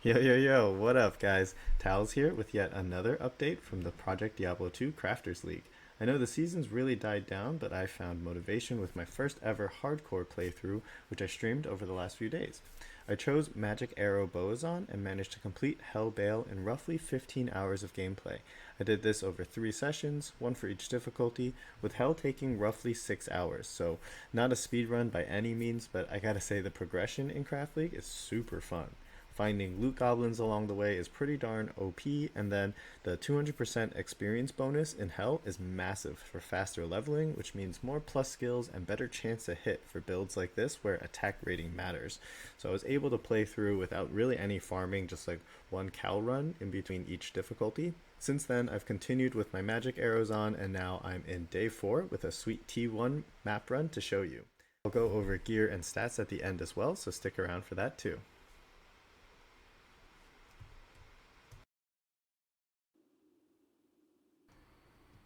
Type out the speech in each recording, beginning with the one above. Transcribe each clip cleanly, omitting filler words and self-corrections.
Yo, yo, yo, what up, guys? Tals here with yet another update from the Project Diablo 2 Crafters League. I know the season's really died down, but I found motivation with my first ever hardcore playthrough, which I streamed over the last few days. I chose Magic Arrow Boazon and managed to complete Hell Bale in roughly 15 hours of gameplay. I did this over 3 sessions, one for each difficulty, with Hell taking roughly 6 hours, so not a speed run by any means, but I gotta say the progression in Craft League is super fun. Finding loot goblins along the way is pretty darn OP, and then the 200% experience bonus in Hell is massive for faster leveling, which means more plus skills and better chance to hit for builds like this where attack rating matters. So I was able to play through without really any farming, just like one cow run in between each difficulty. Since then, I've continued with my magic arrows on, and now I'm in day 4 with a sweet T1 map run to show you. I'll go over gear and stats at the end as well, so stick around for that too.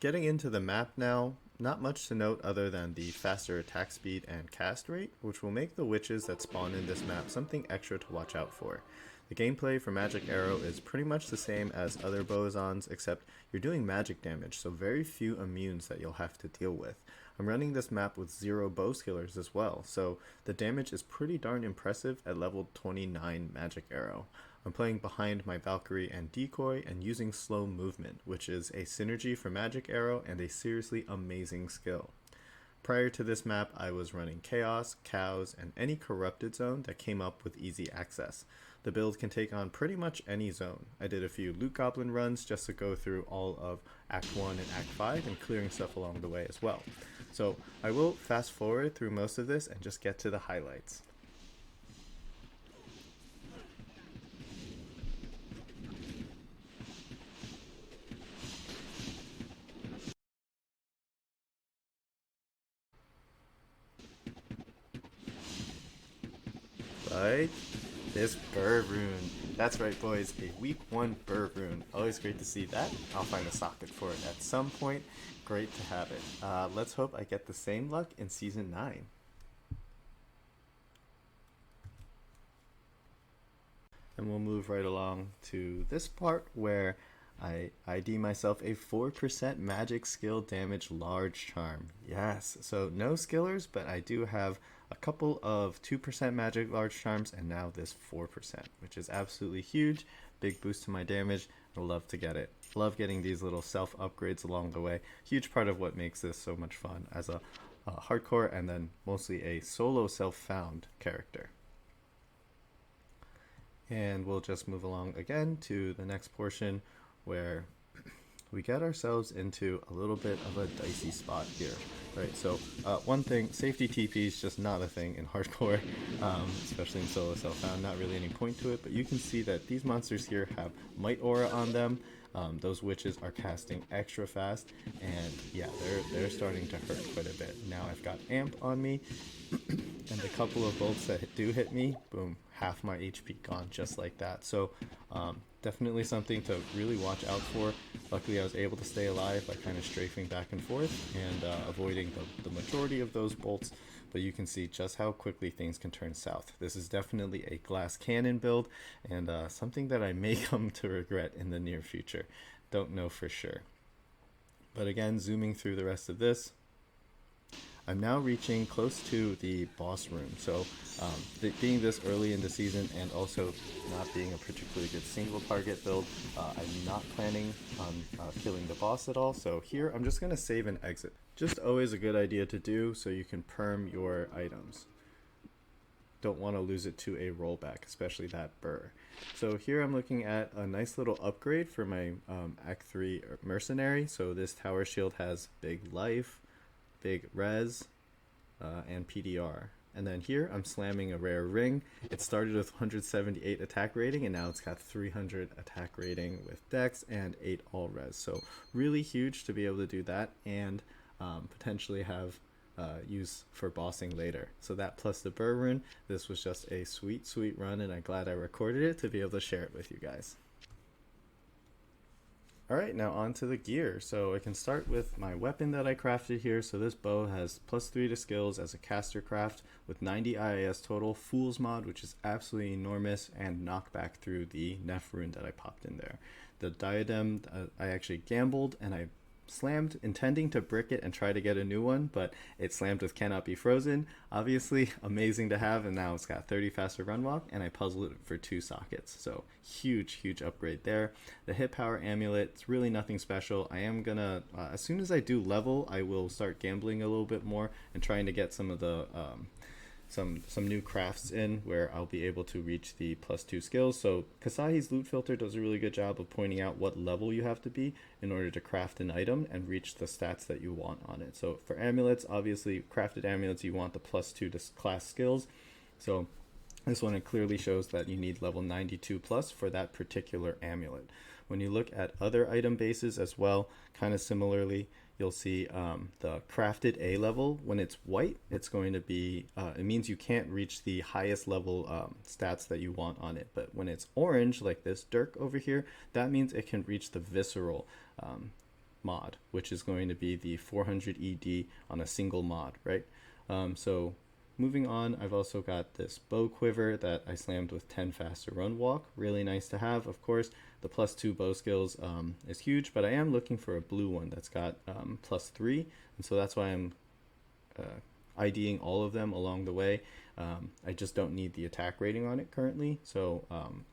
Getting into the map now, not much to note other than the faster attack speed and cast rate, which will make the witches that spawn in this map something extra to watch out for. The gameplay for Magic Arrow is pretty much the same as other Bozons, except you're doing magic damage, so very few immunes that you'll have to deal with. I'm running this map with 0 bow skillers as well, so the damage is pretty darn impressive at level 29 Magic Arrow. I'm playing behind my Valkyrie and Decoy and using slow movement, which is a synergy for Magic Arrow and a seriously amazing skill. Prior to this map, I was running Chaos, Cows, and any corrupted zone that came up with easy access. The build can take on pretty much any zone. I did a few Loot Goblin runs just to go through all of Act 1 and Act 5 and clearing stuff along the way as well. So I will fast forward through most of this and just get to the highlights. Right? This Burr Rune. That's right, boys. A week 1 Burr Rune. Always great to see that. I'll find a socket for it at some point. Great to have it. Let's hope I get the same luck in Season 9. And we'll move right along to this part where I ID myself a 4% magic skill damage large charm. Yes, so no skillers, but I do have a couple of 2% magic large charms and now this 4%, which is absolutely huge. Big boost to my damage. I love to get it. Love getting these little self upgrades along the way. Huge part of what makes this so much fun as a hardcore and then mostly a solo self found character. And we'll just move along again to the next portion where we get ourselves into a little bit of a dicey spot here, right? So one thing, safety TP is just not a thing in hardcore, especially in solo self-found, not really any point to it, but you can see that these monsters here have Might Aura on them. Those witches are casting extra fast, and yeah, they're starting to hurt quite a bit. Now I've got Amp on me, and a couple of bolts that do hit me, boom, half my HP gone just like that. So definitely something to really watch out for. Luckily I was able to stay alive by kind of strafing back and forth and avoiding the majority of those bolts, but you can see just how quickly things can turn south. This is definitely a glass cannon build, and something that I may come to regret in the near future. Don't know for sure. But again, zooming through the rest of this, I'm now reaching close to the boss room. So being this early in the season and also not being a particularly good single target build, I'm not planning on killing the boss at all. So here I'm just going to save and exit. Just always a good idea to do so you can perm your items. Don't want to lose it to a rollback, especially that burr. So here I'm looking at a nice little upgrade for my Act 3 mercenary. So this tower shield has big life, big res, and PDR. And then here I'm slamming a rare ring. It started with 178 attack rating and now it's got 300 attack rating with dex and 8 all res. So really huge to be able to do that and potentially have use for bossing later. So that plus the burr rune, this was just a sweet run, and I'm glad I recorded it to be able to share it with you guys. All right, now on to the gear. So I can start with my weapon that I crafted here. So this bow has +3 to skills as a caster craft with 90 IAS total, Fool's Mod, which is absolutely enormous, and knockback through the Neff rune that I popped in there. The diadem, I actually gambled and I slammed intending to brick it and try to get a new one, but it slammed with cannot be frozen. Obviously amazing to have, and now it's got 30 faster run walk, and I puzzled it for 2 sockets, so huge upgrade there. The hit power amulet, it's really nothing special. I am gonna as soon as I do level, I will start gambling a little bit more and trying to get some of the some new crafts in where I'll be able to reach the +2 skills. So Kasahi's loot filter does a really good job of pointing out what level you have to be in order to craft an item and reach the stats that you want on it. So for amulets, obviously crafted amulets, you want the +2 to class skills. So this one, it clearly shows that you need level 92 plus for that particular amulet. When you look at other item bases as well, kind of similarly, you'll see the crafted A level. When it's white, it's going to be, it means you can't reach the highest level stats that you want on it. But when it's orange, like this Dirk over here, that means it can reach the visceral mod, which is going to be the 400 ED on a single mod, right? So moving on, I've also got this bow quiver that I slammed with 10 faster run walk. Really nice to have, of course. The +2 bow skills is huge, but I am looking for a blue one that's got +3, and so that's why I'm IDing all of them along the way. I just don't need the attack rating on it currently, so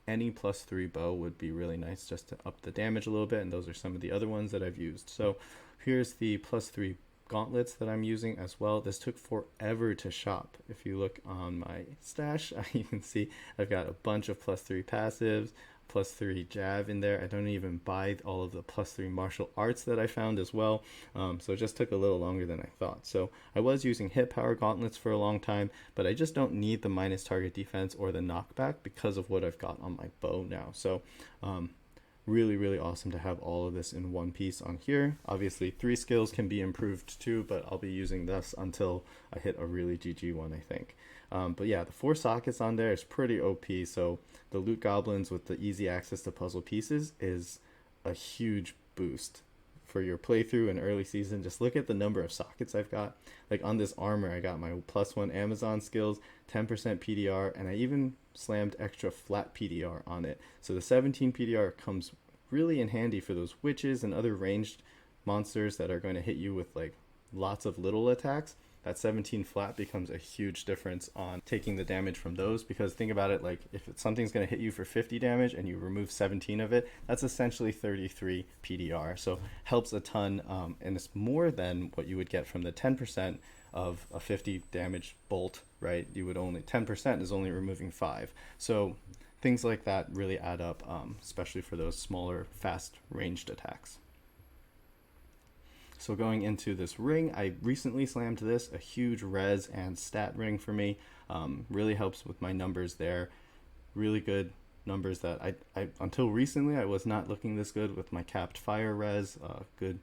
any +3 bow would be really nice just to up the damage a little bit, and those are some of the other ones that I've used. So here's the +3 gauntlets that I'm using as well. This took forever to shop. If you look on my stash, you can see I've got a bunch of +3 passives, +3 Jav in there. I don't even buy all of the +3 martial arts that I found as well. So it just took a little longer than I thought. So I was using hit power gauntlets for a long time, but I just don't need the minus target defense or the knockback because of what I've got on my bow now. So really awesome to have all of this in one piece on here. Obviously 3 skills can be improved too, but I'll be using this until I hit a really GG one, I think. But yeah, the 4 sockets on there is pretty OP. So the loot goblins with the easy access to puzzle pieces is a huge boost for your playthrough in early season. Just look at the number of sockets I've got. Like on this armor, I got my +1 Amazon skills, 10% PDR, and I even slammed extra flat PDR on it. So the 17 PDR comes really in handy for those witches and other ranged monsters that are going to hit you with like lots of little attacks. That 17 flat becomes a huge difference on taking the damage from those, because think about it, like if something's going to hit you for 50 damage and you remove 17 of it, that's essentially 33 PDR. So helps a ton, and it's more than what you would get from the 10% of a 50 damage bolt, right? You would only, 10% is only removing 5. So things like that really add up, especially for those smaller, fast ranged attacks. So going into this ring, I recently slammed this, a huge res and stat ring for me. Really helps with my numbers there. Really good numbers that I until recently I was not looking this good with my capped fire res. Good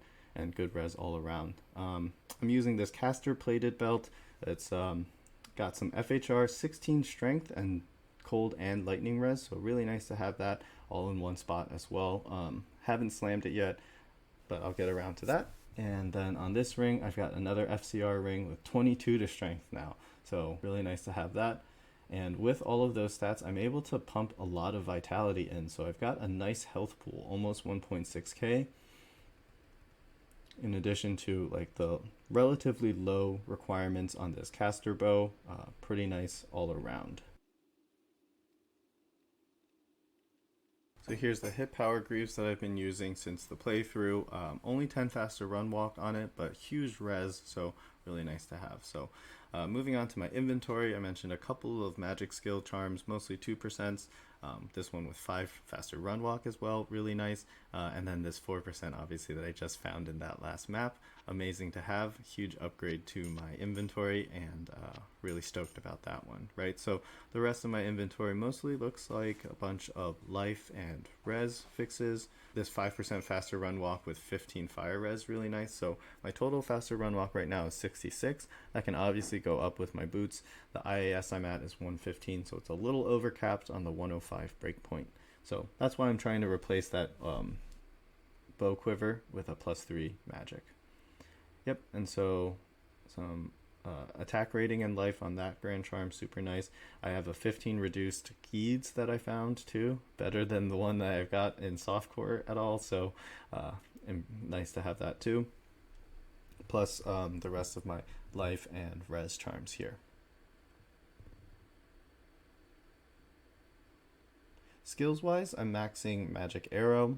res all around. I'm using this caster plated belt. It's got some FHR, 16 strength, and cold and lightning res. So really nice to have that all in one spot as well. Haven't slammed it yet, but I'll get around to that. And then on this ring, I've got another FCR ring with 22 to strength now. So really nice to have that. And with all of those stats, I'm able to pump a lot of vitality in. So I've got a nice health pool, almost 1.6k. In addition to like the relatively low requirements on this caster bow, pretty nice all around. So here's the hit power greaves that I've been using since the playthrough. Only 10 faster run walk on it, but huge res, so really nice to have. So moving on to my inventory, I mentioned a couple of magic skill charms, mostly 2%. This one with 5 faster run walk as well, really nice. And then this 4% obviously that I just found in that last map. Amazing to have, huge upgrade to my inventory, and really stoked about that one, right? So the rest of my inventory mostly looks like a bunch of life and res fixes. This 5% faster run walk with 15 fire res, really nice. So my total faster run walk right now is 66. That can obviously go up with my boots. The IAS I'm at is 115, so it's a little overcapped on the 105 breakpoint. So that's why I'm trying to replace that bow quiver with a +3 magic. Yep, and so some attack rating and life on that Grand Charm, super nice. I have a 15 reduced Geeds that I found too, better than the one that I've got in softcore at all, so nice to have that too. Plus the rest of my life and res charms here. Skills wise, I'm maxing Magic Arrow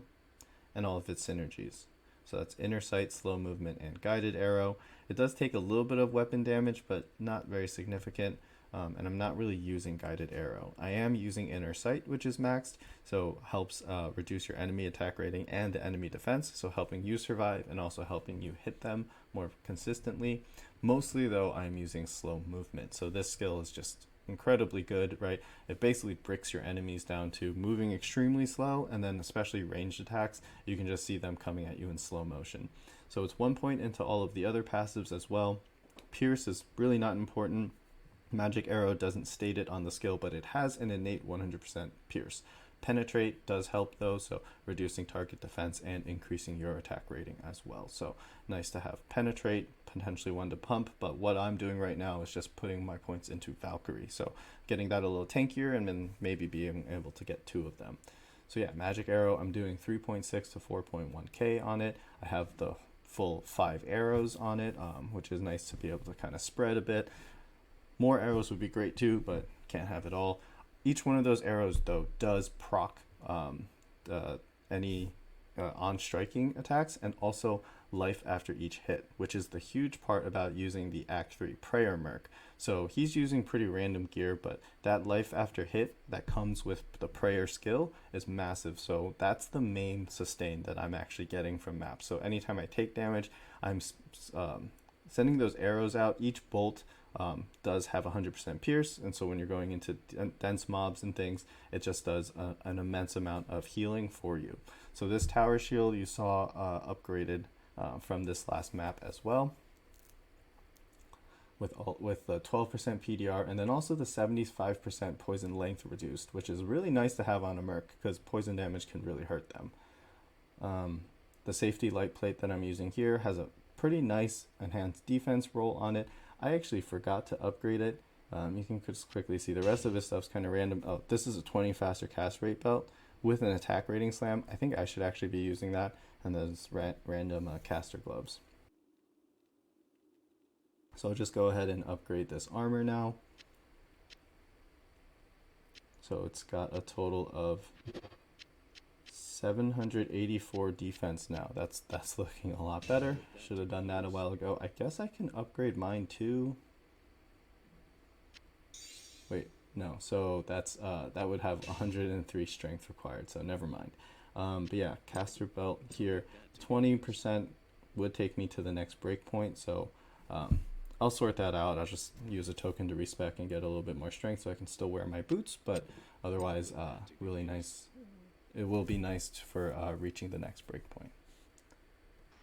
and all of its synergies. So that's Inner Sight, Slow Movement, and Guided Arrow. It does take a little bit of weapon damage, but not very significant. And I'm not really using Guided Arrow. I am using Inner Sight, which is maxed, so helps reduce your enemy attack rating and the enemy defense, so helping you survive and also helping you hit them more consistently. Mostly, though, I'm using Slow Movement, so this skill is just incredibly good, right? It basically breaks your enemies down to moving extremely slow, and then especially ranged attacks, you can just see them coming at you in slow motion. So it's 1 point into all of the other passives as well. Pierce is really not important. Magic Arrow doesn't state it on the skill, but it has an innate 100% pierce. Penetrate does help though, so reducing target defense and increasing your attack rating as well. So nice to have Penetrate, potentially one to pump, but what I'm doing right now is just putting my points into Valkyrie. So getting that a little tankier and then maybe being able to get 2 of them. So yeah, Magic Arrow, I'm doing 3.6 to 4.1k on it. I have the full 5 arrows on it, which is nice to be able to kind of spread a bit. More arrows would be great too, but can't have it all. Each one of those arrows, though, does proc any on-striking attacks and also life after each hit, which is the huge part about using the Act 3 Prayer Merc. So he's using pretty random gear, but that life after hit that comes with the Prayer skill is massive. So that's the main sustain that I'm actually getting from maps. So anytime I take damage, I'm sending those arrows out. Each bolt does have 100% pierce, and so when you're going into dense mobs and things, it just does an immense amount of healing for you. So this tower shield you saw upgraded from this last map as well, with the 12% PDR, and then also the 75% poison length reduced, which is really nice to have on a merc because poison damage can really hurt them. The safety light plate that I'm using here has a pretty nice enhanced defense roll on it. I actually forgot to upgrade it. You can just quickly see the rest of this stuff's kind of random. Oh, this is a 20 faster cast rate belt with an attack rating slam. I think I should actually be using that, and those random caster gloves. So I'll just go ahead and upgrade this armor now. So it's got a total of 784 defense now. That's looking a lot better. Should have done that a while ago. I guess I can upgrade mine too. Wait, no. So that's that would have 103 strength required. So never mind. But yeah, caster belt here. 20% would take me to the next breakpoint. So I'll sort that out. I'll just use a token to respec and get a little bit more strength, so I can still wear my boots. But otherwise, really nice. It will be nice for reaching the next breakpoint.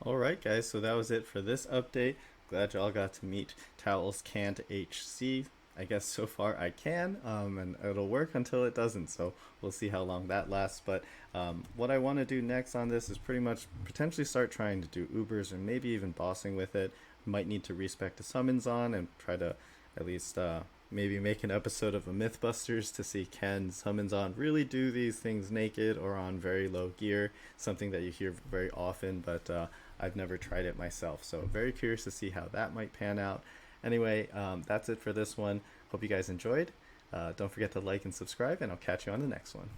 Alright guys, so that was it for this update. Glad y'all got to meet Towels Can't HC. I guess so far I can, and it'll work until it doesn't, so we'll see how long that lasts. But what I want to do next on this is pretty much potentially start trying to do Ubers or maybe even bossing with it. Might need to respec the summons on and try to at least maybe make an episode of a Mythbusters to see can summons on really do these things naked or on very low gear, something that you hear very often, but I've never tried it myself, so very curious to see how that might pan out. Anyway, that's it for this one. Hope you guys enjoyed. Don't forget to like and subscribe, and I'll catch you on the next one.